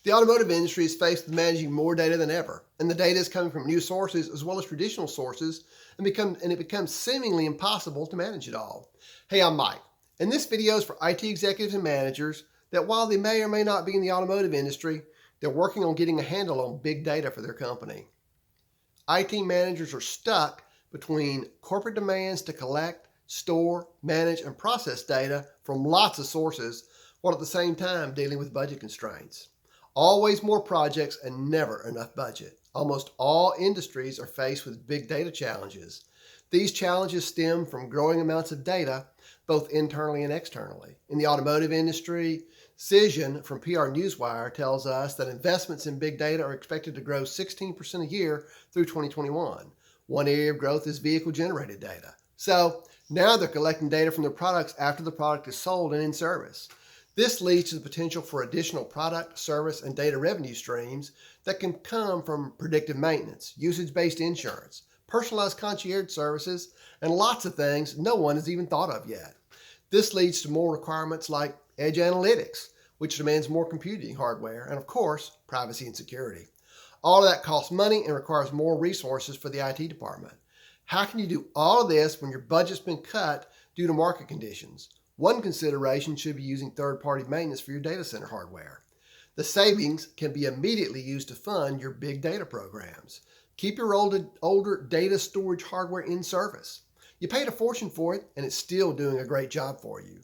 The automotive industry is faced with managing more data than ever, and the data is coming from new sources as well as traditional sources, and it becomes seemingly impossible to manage it all. Hey, I'm Mike, and this video is for IT executives and managers that while they may or may not be in the automotive industry, they're working on getting a handle on big data for their company. IT managers are stuck between corporate demands to collect, store, manage, and process data from lots of sources, while at the same time dealing with budget constraints. Always more projects and never enough budget. Almost all industries are faced with big data challenges. These challenges stem from growing amounts of data, both internally and externally. In the automotive industry, Cision from PR Newswire tells us that investments in big data are expected to grow 16% a year through 2021. One area of growth is vehicle-generated data. So now they're collecting data from their products after the product is sold and in service. This leads to the potential for additional product, service, and data revenue streams that can come from predictive maintenance, usage-based insurance, personalized concierge services, and lots of things no one has even thought of yet. This leads to more requirements like edge analytics, which demands more computing hardware, and of course, privacy and security. All of that costs money and requires more resources for the IT department. How can you do all of this when your budget's been cut due to market conditions? One consideration should be using third-party maintenance for your data center hardware. The savings can be immediately used to fund your big data programs. Keep your older data storage hardware in service. You paid a fortune for it, and it's still doing a great job for you.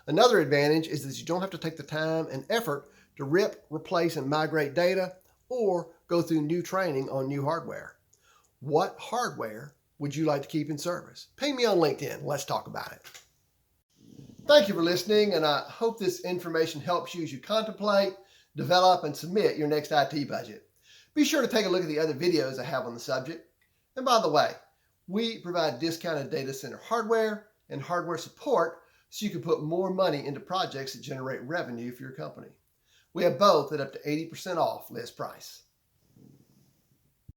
Another advantage is that you don't have to take the time and effort to rip, replace, and migrate data or go through new training on new hardware. What hardware would you like to keep in service? Ping me on LinkedIn. Let's talk about it. Thank you for listening, and I hope this information helps you as you contemplate, develop, and submit your next IT budget. Be sure to take a look at the other videos I have on the subject. And by the way, we provide discounted data center hardware and hardware support so you can put more money into projects that generate revenue for your company. We have both at up to 80% off list price.